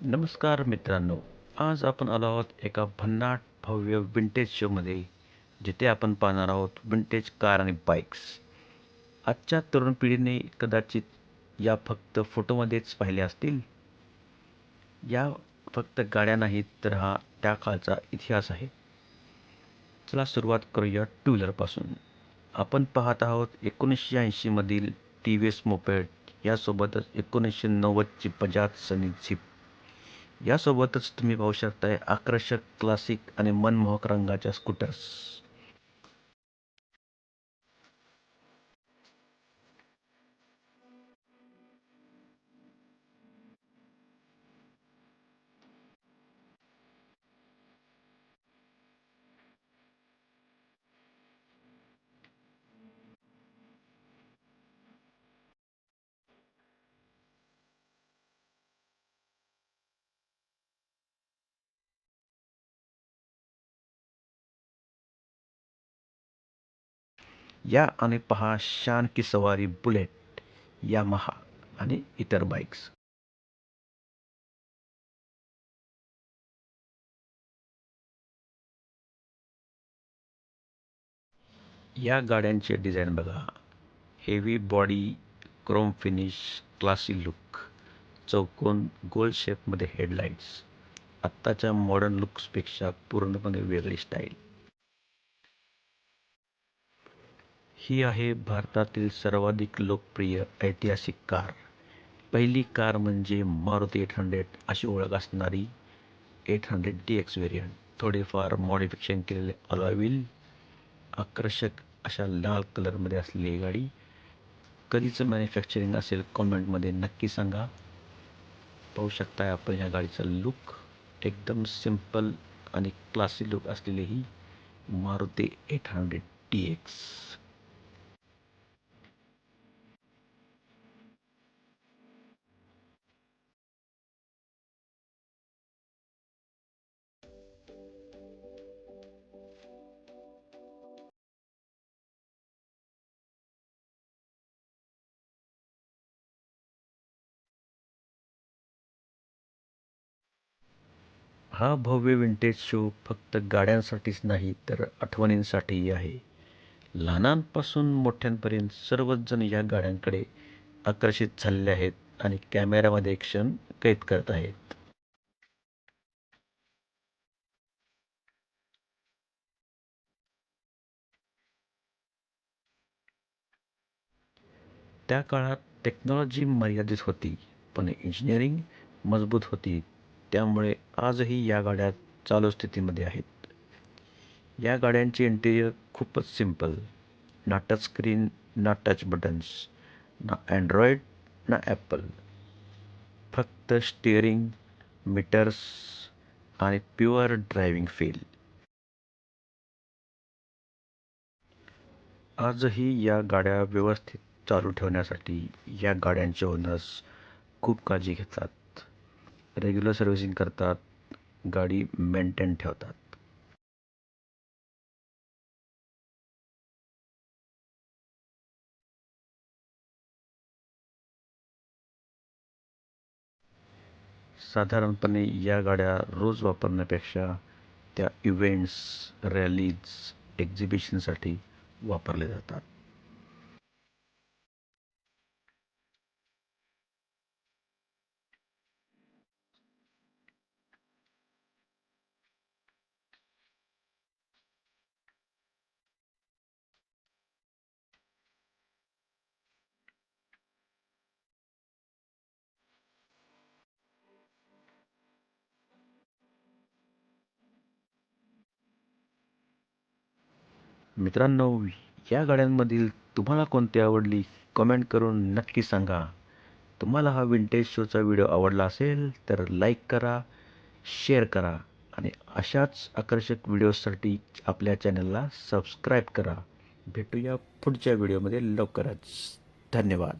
नमस्कार मित्रांनो. आज आपण आलो आहोत एका भन्नाट भव्य विंटेज शोमध्ये, जिथे आपण पाहणार आहोत विंटेज कार आणि बाईक्स. आजच्या तरुण पिढीने कदाचित या फक्त फोटोमध्येच पाहिल्या असतील. या फक्त गाड्या नाहीत, तर हा त्या काळचा इतिहास आहे. चला सुरुवात करूया टू व्हीलरपासून. आपण पाहत आहोत 1980 मधील टी व्ही एस मोपेड, यासोबतच 1990ची बजाज सनी झिप. यासोबतच तुम्ही पाहू शकताय आकर्षक, क्लासिक आणि मनमोहक रंगाच्या स्कूटर्स. या आणि पहा शान की सवारी बुलेट, यामाहा आणि इतर बाईक्स. या गाड्यांचे डिझाईन बघा. Heavy body, Chrome finish, classy look, चौकोन गोल शेपमध्ये हेडलाइट्स. आत्ताच्या मॉडर्न लुक्सपेक्षा पूर्णपणे वेगळी स्टाईल. ही आहे भारतातील सर्वाधिक लोकप्रिय ऐतिहासिक कार. पहिली कार म्हणजे मारुती 800 अशी ओळख असणारी 800DX व्हेरियंट. थोडेफार मॉडिफिकेशन केलेले अलॉय व्हील, आकर्षक अशा लाल कलरमध्ये असलेली ही गाडी. कधीचं मॅन्युफॅक्चरिंग असेल कॉमेंटमध्ये नक्की सांगा. पाहू शकताय आपण या गाडीचा लुक. एकदम सिंपल आणि क्लासी लुक असलेली ही मारुती 800DX. हा भव्य विंटेज शो फक्त गाड्यांसाठीच नाही, तर आठवणींसाठीही आहे. लहानांपासून मोठ्यांपर्यंत सर्वच जण या गाड्यांकडे आकर्षित झालेले आहेत आणि कॅमेऱ्यामध्ये एक क्षण कैद करत आहेत. त्या काळात टेक्नॉलॉजी मर्यादित होती, पण इंजिनिअरिंग मजबूत होती. त्यामुळे आजही या गाड्या चालू स्थितीमध्ये आहेत. या गाड्यांचे इंटेरियर खूपच सिंपल. ना टच स्क्रीन, ना टच बटन्स, ना अँड्रॉइड, ना ॲपल. फक्त स्टिअरिंग, मीटर्स आणि प्युअर ड्रायव्हिंग फील. आजही या गाड्या व्यवस्थित चालू ठेवण्यासाठी या गाड्यांचे ओनर्स खूप काळजी घेतात. रेग्युलर सर्व्हिसिंग करतात, गाडी मेंटेन ठेवतात. साधारणपणे या गाड्या रोज वापरण्यापेक्षा त्या इव्हेंट्स, रॅलीज, एक्झिबिशनसाठी वापरल्या जातात. मित्रांनो, या गाड्यांमधील तुम्हाला कोणती आवडली कमेंट करून नक्की सांगा. तुम्हाला हा विंटेज शोचा व्हिडिओ आवडला असेल तर लाईक करा, शेअर करा आणि अशाच आकर्षक व्हिडिओसाठी आपल्या चॅनलला सबस्क्राईब करा. भेटूया पुढच्या व्हिडिओमध्ये लवकरच. धन्यवाद.